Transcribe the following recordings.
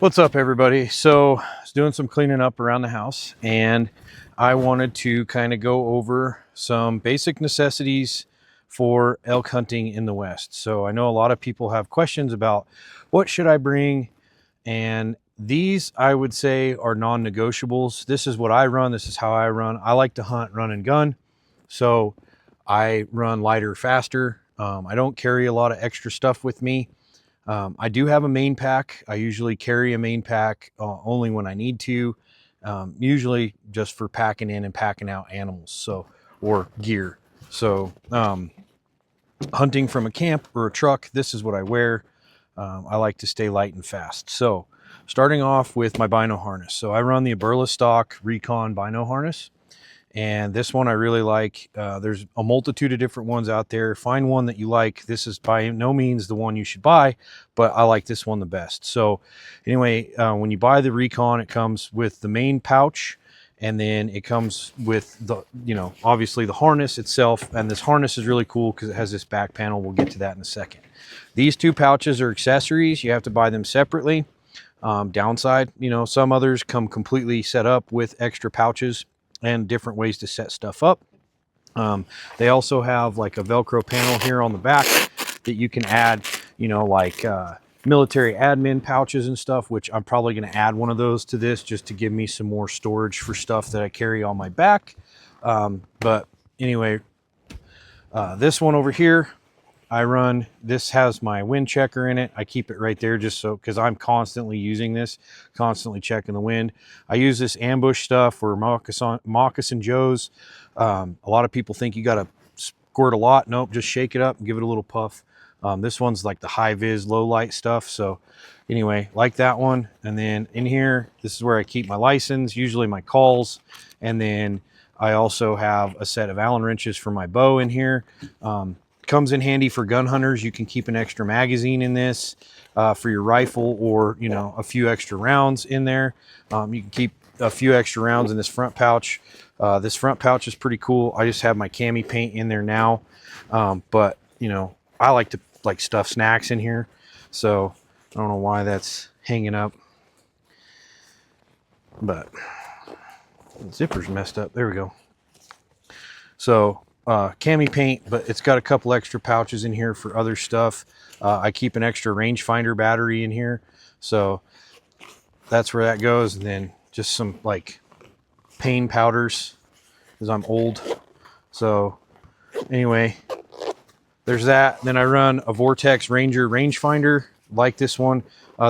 What's up, everybody? So I was doing some cleaning up around the house, and I wanted to kind of go over some basic necessities for elk hunting in the West. So I know a lot of people have questions about what should I bring, and these I would say are non-negotiables. This is what I run. This is how I run. I like to hunt, run, and gun. So I run lighter, faster. I don't carry a lot of extra stuff with me. I do have a main pack. I usually carry a main pack only when I need to, usually just for packing in and packing out animals, so, or gear. So hunting from a camp or a truck, this is what I wear. I like to stay light and fast. So starting off with my bino harness. So I run the Aberla stock Recon bino harness. And this one I really like. There's a multitude of different ones out there. Find one that you like. This is by no means the one you should buy, but I like this one the best. So anyway, when you buy the Recon, it comes with the main pouch, and then it comes with the, obviously the harness itself. And this harness is really cool because it has this back panel. We'll get to that in a second. These two pouches are accessories. You have to buy them separately. Downside, some others come completely set up with extra pouches and different ways to set stuff up. They also have like a Velcro panel here on the back that you can add, like military admin pouches and stuff, which I'm probably going to add one of those to this just to give me some more storage for stuff that I carry on my back. But anyway, this one over here, I run, this has my wind checker in it. I keep it right there just so, because I'm constantly using this, constantly checking the wind. I use this ambush stuff or moccasin Joes. A lot of people think you got to squirt a lot. Nope, just shake it up and give it a little puff. This one's like the high vis, low light stuff. So anyway, like that one. And then in here, this is where I keep my license, usually my calls. And then I also have a set of Allen wrenches for my bow in here. Comes in handy for gun hunters. You can keep an extra magazine in this for your rifle, or a few extra rounds in there. You can keep a few extra rounds in this front pouch. This front pouch is pretty cool. I just have my cami paint in there now, but I like to stuff snacks in here, so I don't know why that's hanging up, but the zipper's messed up. There we go. So cami paint, but it's got a couple extra pouches in here for other stuff. I keep an extra rangefinder battery in here, so that's where that goes. And then just some like pain powders because I'm old. So anyway, there's that. Then I run a Vortex Ranger rangefinder, like this one.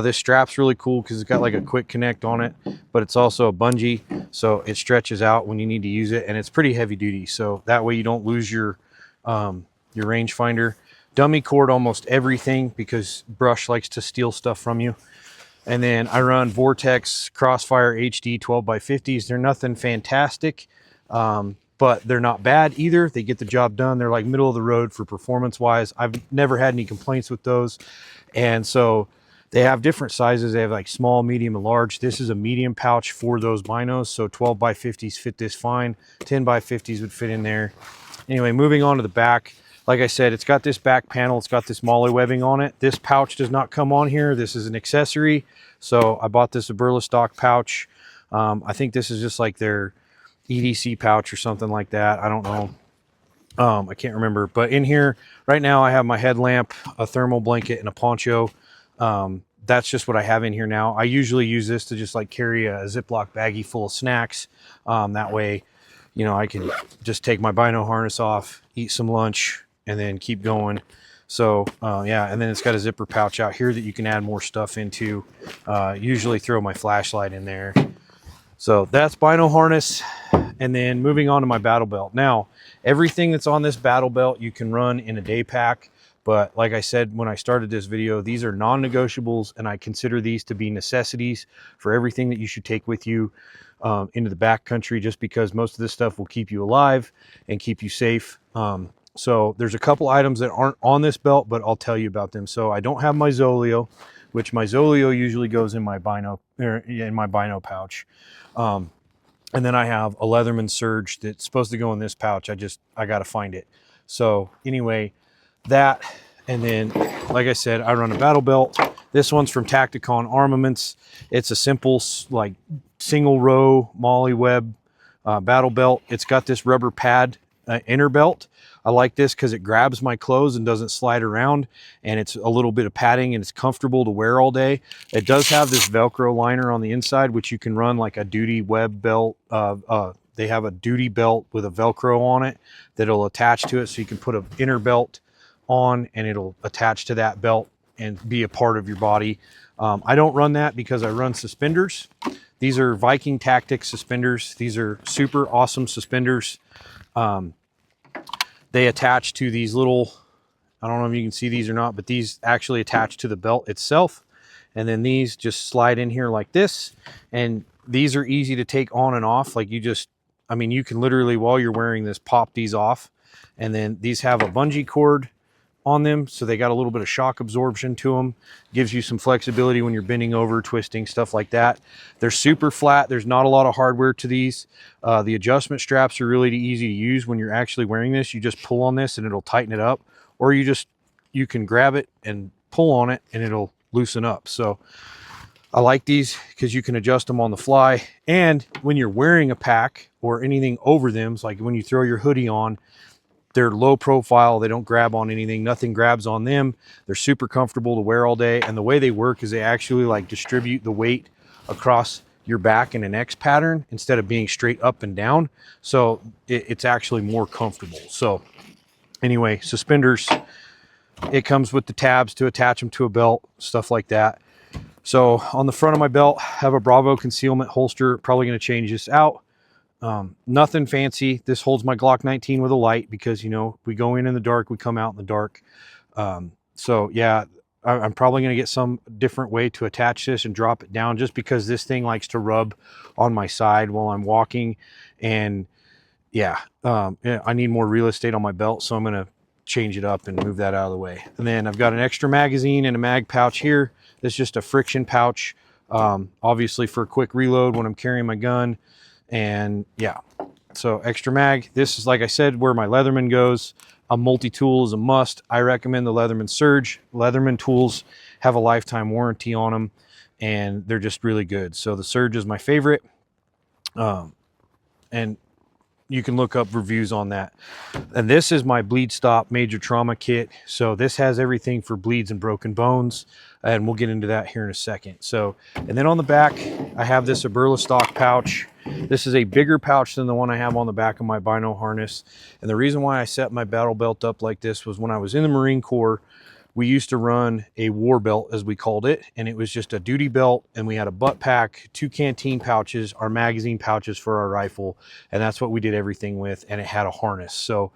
This strap's really cool because it's got like a quick connect on it, but it's also a bungee, so it stretches out when you need to use it, and it's pretty heavy duty, so that way you don't lose your rangefinder. Dummy cord almost everything because brush likes to steal stuff from you. And then I run Vortex Crossfire HD 12x50s. They're nothing fantastic, but they're not bad either. They get the job done. They're like middle of the road for performance wise. I've never had any complaints with those. And so they have different sizes. They have like small, medium, and large. This is a medium pouch for those binos. So 12x50s fit this fine. 10x50s would fit in there. Anyway, moving on to the back. Like I said, it's got this back panel. It's got this MOLLE webbing on it. This pouch does not come on here. This is an accessory. So I bought this Aberla stock pouch. I think this is just like their EDC pouch or something like that. I don't know. I can't remember. But in here right now, I have my headlamp, a thermal blanket, and a poncho. That's just what I have in here now. I usually use this to just like carry a Ziploc baggie full of snacks. That way, I can just take my bino harness off, eat some lunch, and then keep going. So yeah, and then it's got a zipper pouch out here that you can add more stuff into. Usually throw my flashlight in there. So that's bino harness. And then moving on to my battle belt. Now, everything that's on this battle belt you can run in a day pack. But like I said when I started this video, these are non-negotiables, and I consider these to be necessities for everything that you should take with you into the backcountry, just because most of this stuff will keep you alive and keep you safe. So there's a couple items that aren't on this belt, but I'll tell you about them. So I don't have my Zoleo, which my Zoleo usually goes in my bino pouch. And then I have a Leatherman Surge that's supposed to go in this pouch. I got to find it. So anyway, that, and then, like I said, I run a battle belt. This one's from Tacticon Armaments. It's a simple, like, single row Molly Web battle belt. It's got this rubber pad inner belt. I like this because it grabs my clothes and doesn't slide around, and it's a little bit of padding and it's comfortable to wear all day. It does have this Velcro liner on the inside, which you can run like a duty web belt. They have a duty belt with a Velcro on it that'll attach to it, so you can put an inner belt on and it'll attach to that belt and be a part of your body. I don't run that because I run suspenders. These are Viking Tactics suspenders. These are super awesome suspenders. They attach to these little, I don't know if you can see these or not, but these actually attach to the belt itself. And then these just slide in here like this. And these are easy to take on and off. Like, you just, I mean, you can literally, while you're wearing this, pop these off. And then these have a bungee cord on them, so they got a little bit of shock absorption to them. Gives you some flexibility when you're bending over, twisting, stuff like that. They're super flat. There's not a lot of hardware to these. The adjustment straps are really easy to use when you're actually wearing this. You just pull on this and it'll tighten it up, or you can grab it and pull on it and it'll loosen up. So I like these because you can adjust them on the fly. And when you're wearing a pack or anything over them, it's like when you throw your hoodie on, they're low profile. They don't grab on anything. Nothing grabs on them. They're super comfortable to wear all day. And the way they work is they actually like distribute the weight across your back in an X pattern instead of being straight up and down. So it's actually more comfortable. So anyway, suspenders, it comes with the tabs to attach them to a belt, stuff like that. So on the front of my belt, I have a Bravo concealment holster. Probably going to change this out. Nothing fancy. This holds my Glock 19 with a light because, you know, we go in the dark, we come out in the dark. So yeah, I'm probably going to get some different way to attach this and drop it down, just because this thing likes to rub on my side while I'm walking. And yeah, I need more real estate on my belt, so I'm going to change it up and move that out of the way. And then I've got an extra magazine and a mag pouch here. This is just a friction pouch, obviously for a quick reload when I'm carrying my gun. And yeah, so extra mag. This is, like I said, where my Leatherman goes. A multi-tool is a must. I recommend the Leatherman Surge. Leatherman tools have a lifetime warranty on them, and they're just really good. So the Surge is my favorite. And you can look up reviews on that. And this is my Bleed Stop Major Trauma Kit. So this has everything for bleeds and broken bones, and we'll get into that here in a second. So, and then on the back, I have this Aberla stock pouch. This is a bigger pouch than the one I have on the back of my bino harness. And the reason why I set my battle belt up like this was when I was in the Marine Corps, we used to run a war belt, as we called it, and it was just a duty belt, and we had a butt pack, 2 canteen pouches, our magazine pouches for our rifle, and that's what we did everything with, and it had a harness. So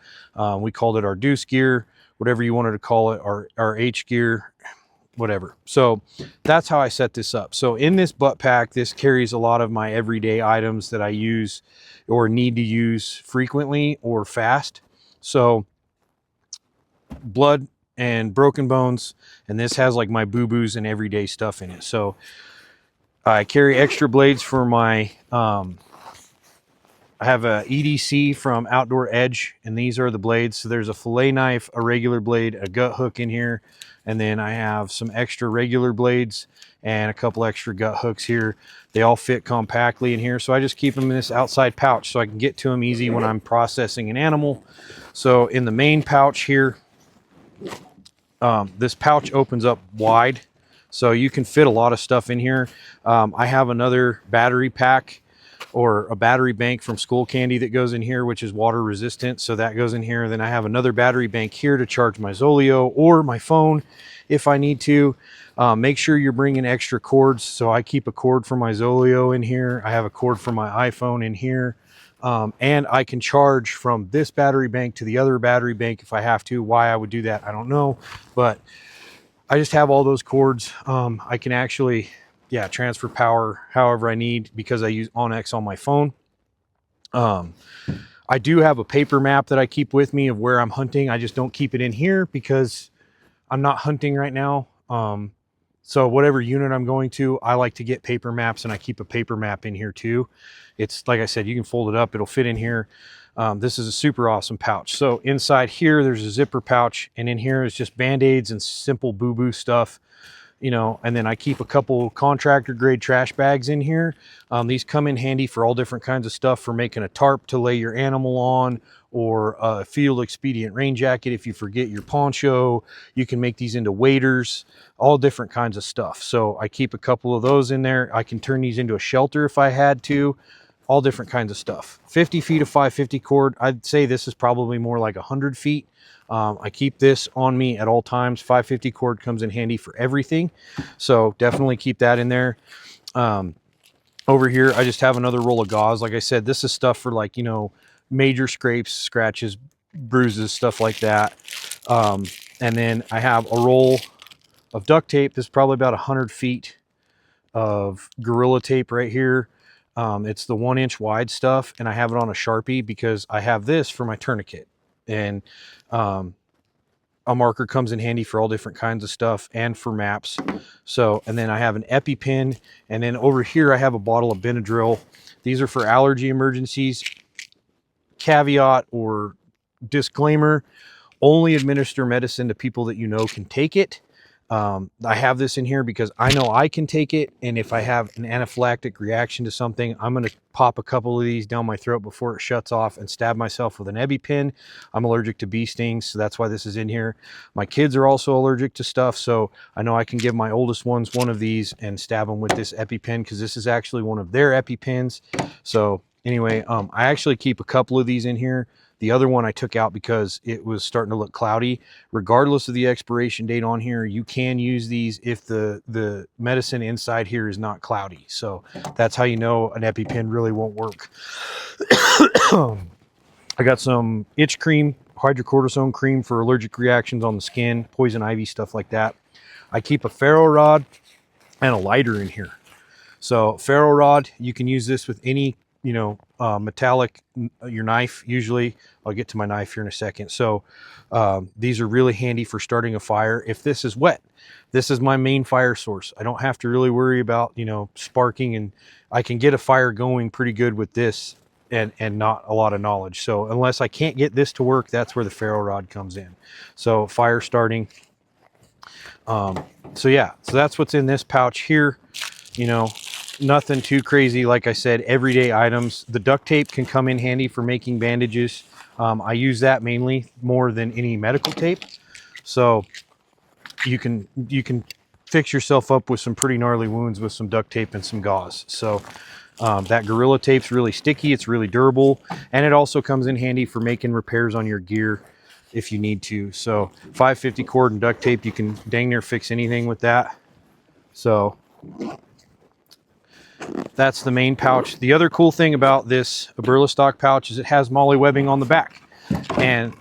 we called it our deuce gear, whatever you wanted to call it, our H gear, whatever. So that's how I set this up. So in this butt pack, this carries a lot of my everyday items that I use or need to use frequently or fast. So blood and broken bones, and this has like my boo-boos and everyday stuff in it. So I carry extra blades for my I have a EDC from Outdoor Edge, and these are the blades. So there's a fillet knife, a regular blade, a gut hook in here, and then I have some extra regular blades and a couple extra gut hooks here. They all fit compactly in here, so I just keep them in this outside pouch so I can get to them easy when I'm processing an animal. So in the main pouch here, this pouch opens up wide, so you can fit a lot of stuff in here. I have another battery pack or a battery bank from Skull Candy that goes in here, which is water resistant, so that goes in here. Then I have another battery bank here to charge my Zoleo or my phone if I need to. Make sure you're bringing extra cords, so I keep a cord for my Zoleo in here. I have a cord for my iPhone in here. And I can charge from this battery bank to the other battery bank if I have to. Why I would do that, I don't know, but I just have all those cords. I can actually, yeah, transfer power however I need because I use Onyx on my phone. I do have a paper map that I keep with me of where I'm hunting. I just don't keep it in here because I'm not hunting right now. So whatever unit I'm going to, I like to get paper maps, and I keep a paper map in here too. It's like I said, you can fold it up, it'll fit in here. This is a super awesome pouch. So inside here, there's a zipper pouch, and in here is just Band-Aids and simple boo-boo stuff. you know, and then I keep a couple contractor grade trash bags in here. These come in handy for all different kinds of stuff, for making a tarp to lay your animal on, or a field expedient rain jacket if you forget your poncho. You can make these into waders, all different kinds of stuff. So I keep a couple of those in there. I can turn these into a shelter if I had to. All different kinds of stuff. 50 feet of 550 cord. I'd say this is probably more like 100 feet. I keep this on me at all times. 550 cord comes in handy for everything. So definitely keep that in there. Over here, I just have another roll of gauze. Like I said, this is stuff for, like, you know, major scrapes, scratches, bruises, stuff like that. And then I have a roll of duct tape. This is probably about 100 feet of Gorilla tape right here. It's the 1-inch wide stuff, and I have it on a Sharpie because I have this for my tourniquet. And a marker comes in handy for all different kinds of stuff and for maps. So, and then I have an EpiPen, and then over here I have a bottle of Benadryl. These are for allergy emergencies. Caveat or disclaimer: only administer medicine to people that you know can take it. I have this in here because I know I can take it, and if I have an anaphylactic reaction to something, I'm going to pop a couple of these down my throat before it shuts off and stab myself with an EpiPen. I'm allergic to bee stings, so that's why this is in here. My kids are also allergic to stuff, so I know I can give my oldest ones one of these and stab them with this EpiPen, because this is actually one of their EpiPens. So anyway, I actually keep a couple of these in here. The other one I took out because it was starting to look cloudy. Regardless of the expiration date on here, you can use these if the medicine inside here is not cloudy. So that's how you know an EpiPen really won't work. I got some itch cream, hydrocortisone cream for allergic reactions on the skin, poison ivy, stuff like that. I keep a ferro rod and a lighter in here. So ferro rod, you can use this with any, you know, metallic, your knife. Usually I'll get to my knife here in a second. So these are really handy for starting a fire if this is wet. This is my main fire source. I don't have to really worry about, you know, sparking, and I can get a fire going pretty good with this and not a lot of knowledge. So unless I can't get this to work, that's where the ferro rod comes in. So fire starting. So yeah, so that's what's in this pouch here. You know, nothing too crazy. Like I said, everyday items. The duct tape can come in handy for making bandages. I use that mainly more than any medical tape. So you can fix yourself up with some pretty gnarly wounds with some duct tape and some gauze. So that Gorilla tape's really sticky. It's really durable, and it also comes in handy for making repairs on your gear if you need to. So 550 cord and duct tape, you can dang near fix anything with that. So that's the main pouch. The other cool thing about this Burlap pouch is it has MOLLE webbing on the back, and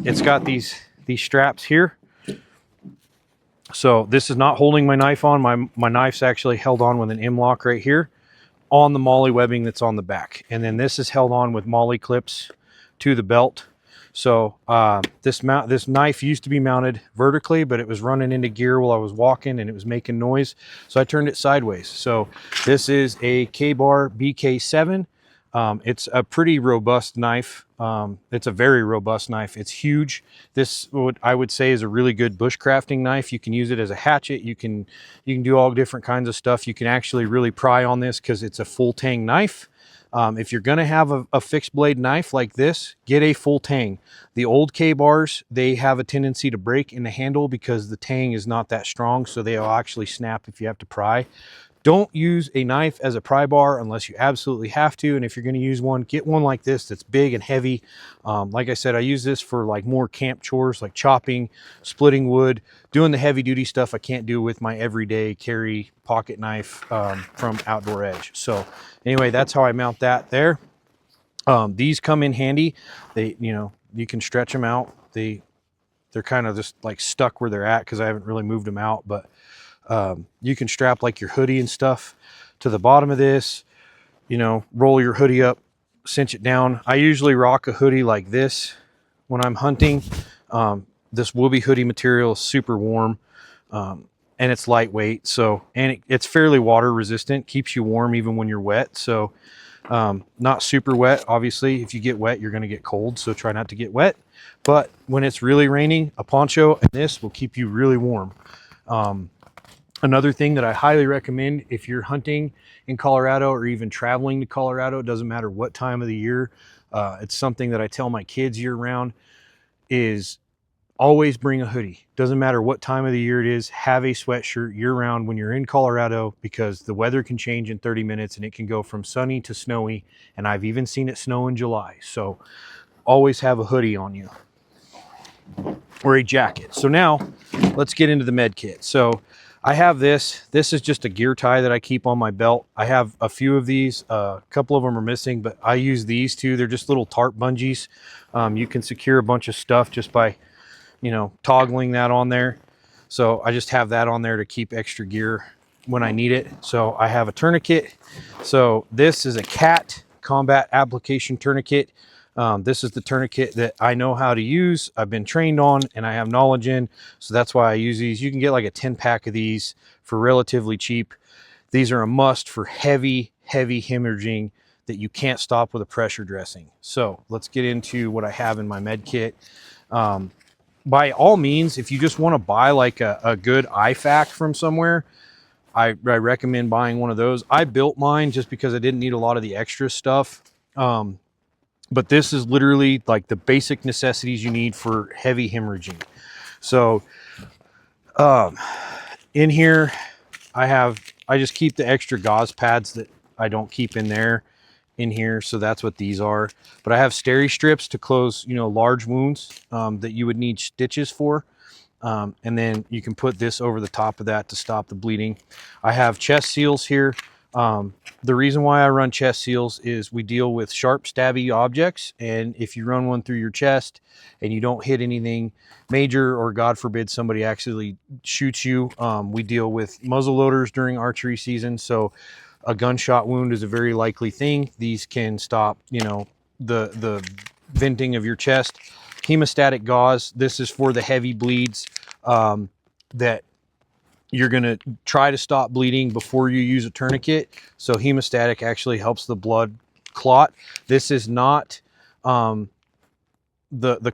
it's got these straps here. So this is not holding my knife on. My knife's actually held on with an M-lock right here on the MOLLE webbing that's on the back. And then this is held on with MOLLE clips to the belt. So this knife used to be mounted vertically, but it was running into gear while I was walking and it was making noise. So I turned it sideways. So this is a K-Bar BK7. It's a pretty robust knife. It's a very robust knife. It's huge. This, what I would say, is a really good bushcrafting knife. You can use it as a hatchet. You can do all different kinds of stuff. You can actually really pry on this because it's a full tang knife. If you're going to have a fixed blade knife like this, get a full tang. The old K-bars, they have a tendency to break in the handle because the tang is not that strong, so they'll actually snap if you have to pry. Don't use a knife as a pry bar unless you absolutely have to. And if you're going to use one, get one like this that's big and heavy. Like I said, I use this for like more camp chores, like chopping, splitting wood, doing the heavy duty stuff I can't do with my everyday carry pocket knife from Outdoor Edge. So anyway, that's how I mount that there. These come in handy. They, you know, you can stretch them out. They're kind of just like stuck where they're at because I haven't really moved them out, but you can strap like your hoodie and stuff to the bottom of this, you know, roll your hoodie up, cinch it down. I usually rock a hoodie like this when I'm hunting. This Wooby hoodie material is super warm, and it's lightweight. So, and it's fairly water resistant, keeps you warm even when you're wet. So, not super wet. Obviously, if you get wet, you're going to get cold. So try not to get wet, but when it's really raining, a poncho and this will keep you really warm. Another thing that I highly recommend if you're hunting in Colorado or even traveling to Colorado, it doesn't matter what time of the year, it's something that I tell my kids year round, is always bring a hoodie. Doesn't matter what time of the year it is, have a sweatshirt year round when you're in Colorado, because the weather can change in 30 minutes and it can go from sunny to snowy. And I've even seen it snow in July. So always have a hoodie on you or a jacket. So now let's get into the med kit. So I have this is just a gear tie that I keep on my belt. I have a few of these, a couple of them are missing, but I use these two. They're just little tarp bungees. You can secure a bunch of stuff just by, you know, toggling that on there. So I just have that on there to keep extra gear when I need it. So I have a tourniquet. So this is a CAT, combat application tourniquet. This is the tourniquet that I know how to use, I've been trained on, and I have knowledge in. So that's why I use these. You can get like a 10-pack of these for relatively cheap. These are a must for heavy hemorrhaging that you can't stop with a pressure dressing. So let's get into what I have in my med kit. By all means, if you just want to buy like a good IFAK from somewhere, I recommend buying one of those. I built mine just because I didn't need a lot of the extra stuff. But this is literally like the basic necessities you need for heavy hemorrhaging. So in here, I just keep the extra gauze pads that I don't keep in there in here. So that's what these are. But I have steri strips to close, you know, large wounds that you would need stitches for. And then you can put this over the top of that to stop the bleeding. I have chest seals here. The reason why I run chest seals is we deal with sharp, stabby objects. And if you run one through your chest and you don't hit anything major, or God forbid somebody actually shoots you, we deal with muzzle loaders during archery season. So a gunshot wound is a very likely thing. These can stop, you know, the venting of your chest. Hemostatic gauze. This is for the heavy bleeds that you're going to try to stop bleeding before you use a tourniquet. So hemostatic actually helps the blood clot. This is not the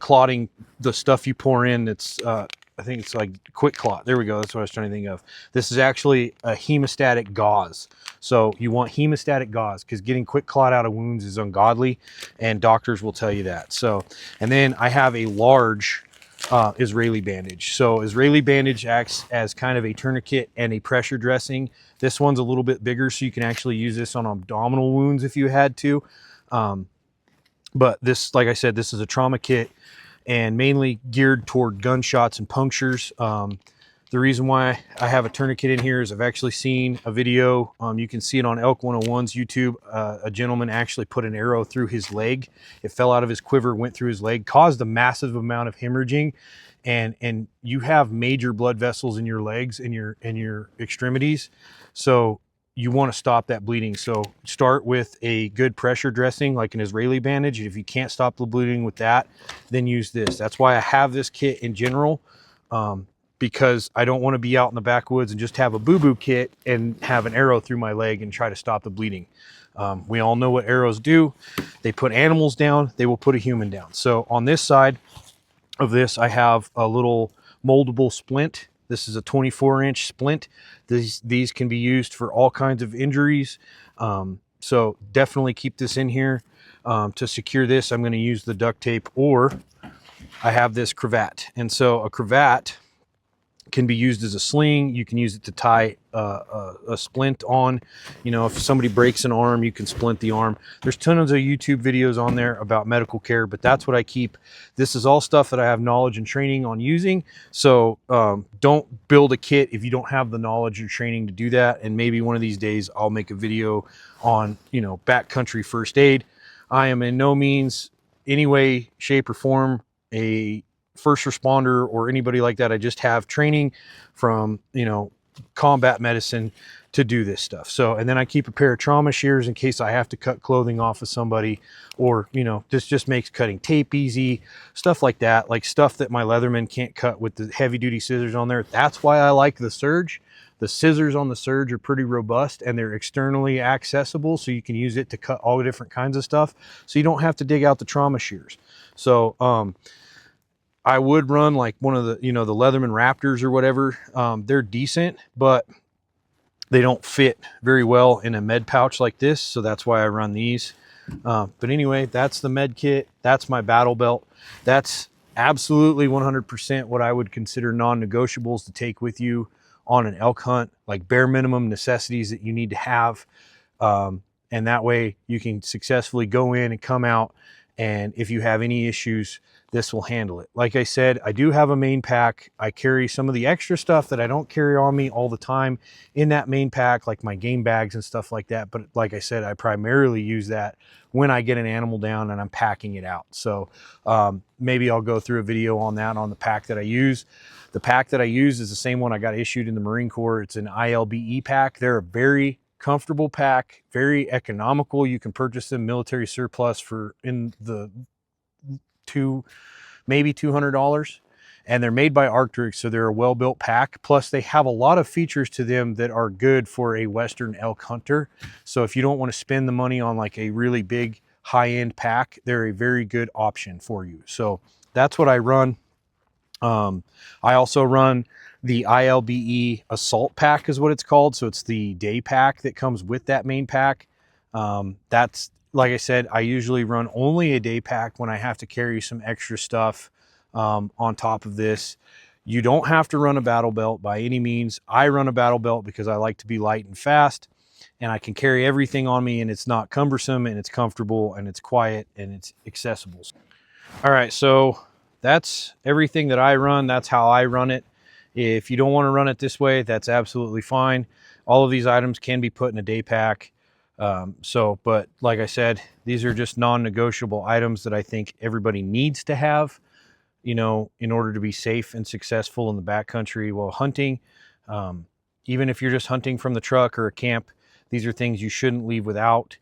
clotting, the stuff you pour in. It's I think it's like quick clot. There we go. That's what I was trying to think of. This is actually a hemostatic gauze. So you want hemostatic gauze because getting quick clot out of wounds is ungodly, and doctors will tell you that. So, and then I have a large Israeli bandage. So Israeli bandage acts as kind of a tourniquet and a pressure dressing. This one's a little bit bigger, so you can actually use this on abdominal wounds if you had to. But this, like I said, this is a trauma kit and mainly geared toward gunshots and punctures. The reason why I have a tourniquet in here is I've actually seen a video. You can see it on Elk 101's YouTube. A gentleman actually put an arrow through his leg. It fell out of his quiver, went through his leg, caused a massive amount of hemorrhaging. And you have major blood vessels in your legs and your extremities. So you want to stop that bleeding. So start with a good pressure dressing, like an Israeli bandage. If you can't stop the bleeding with that, then use this. That's why I have this kit in general. Because I don't want to be out in the backwoods and just have a boo-boo kit and have an arrow through my leg and try to stop the bleeding. We all know what arrows do. They put animals down, they will put a human down. So on this side of this, I have a little moldable splint. This is a 24-inch splint. These can be used for all kinds of injuries. So definitely keep this in here. To secure this, I'm going to use the duct tape, or I have this cravat. And so a cravat can be used as a sling. You can use it to tie a splint on. You know, if somebody breaks an arm, you can splint the arm. There's tons of YouTube videos on there about medical care, but that's what I keep. This is all stuff that I have knowledge and training on using. So don't build a kit if you don't have the knowledge or training to do that. And maybe one of these days I'll make a video on, you know, backcountry first aid. I am in no means, any way, shape, or form a first responder or anybody like that. I just have training from, you know, combat medicine to do this stuff. So, and then I keep a pair of trauma shears in case I have to cut clothing off of somebody, or, you know, this just makes cutting tape easy, stuff like that, like stuff that my Leatherman can't cut with the heavy duty scissors on there. That's why I like the Surge. The scissors on the Surge are pretty robust and they're externally accessible, so you can use it to cut all the different kinds of stuff. So you don't have to dig out the trauma shears. So, I would run like one of the, you know, the Leatherman Raptors or whatever. They're decent, but they don't fit very well in a med pouch like this. So that's why I run these. But anyway, that's the med kit. That's my battle belt. That's absolutely 100% what I would consider non-negotiables to take with you on an elk hunt, like bare minimum necessities that you need to have. And that way you can successfully go in and come out. And if you have any issues, this will handle it. Like I said, I do have a main pack. I carry some of the extra stuff that I don't carry on me all the time in that main pack, like my game bags and stuff like that. But like I said, I primarily use that when I get an animal down and I'm packing it out. So maybe I'll go through a video on that, on the pack that I use. The pack that I use is the same one I got issued in the Marine Corps. It's an ILBE pack. They're a very comfortable pack, very economical. You can purchase them military surplus for in the maybe $200, and they're made by Arctic, so they're a well-built pack. Plus they have a lot of features to them that are good for a Western elk hunter. So if you don't want to spend the money on like a really big high-end pack, they're a very good option for you. So that's what I run. I also run the ILBE Assault Pack is what it's called. So it's the day pack that comes with that main pack. That's, like I said, I usually run only a day pack when I have to carry some extra stuff on top of this. You don't have to run a battle belt by any means. I run a battle belt because I like to be light and fast, and I can carry everything on me, and it's not cumbersome, and it's comfortable, and it's quiet, and it's accessible. All right, so that's everything that I run. That's how I run it. If you don't want to run it this way, that's absolutely fine. All of these items can be put in a day pack. But like I said, these are just non-negotiable items that I think everybody needs to have, you know, in order to be safe and successful in the backcountry while hunting. Even if you're just hunting from the truck or a camp, these are things you shouldn't leave without.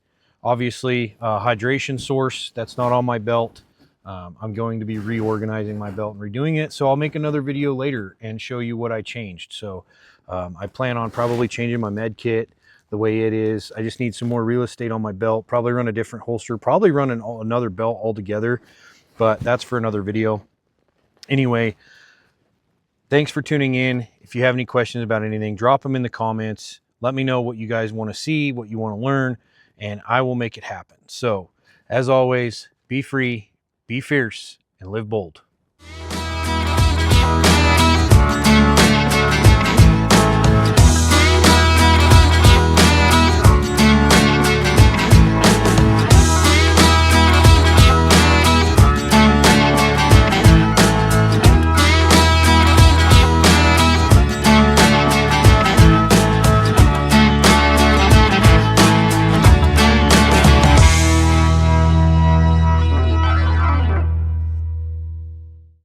Obviously, hydration source, that's not on my belt. I'm going to be reorganizing my belt and redoing it. So I'll make another video later and show you what I changed. So I plan on probably changing my med kit the way it is. I just need some more real estate on my belt, probably run a different holster, probably run another belt altogether, but that's for another video. Anyway, thanks for tuning in. If you have any questions about anything, drop them in the comments. Let me know what you guys want to see, what you want to learn, and I will make it happen. So as always, be free, be fierce, and live bold.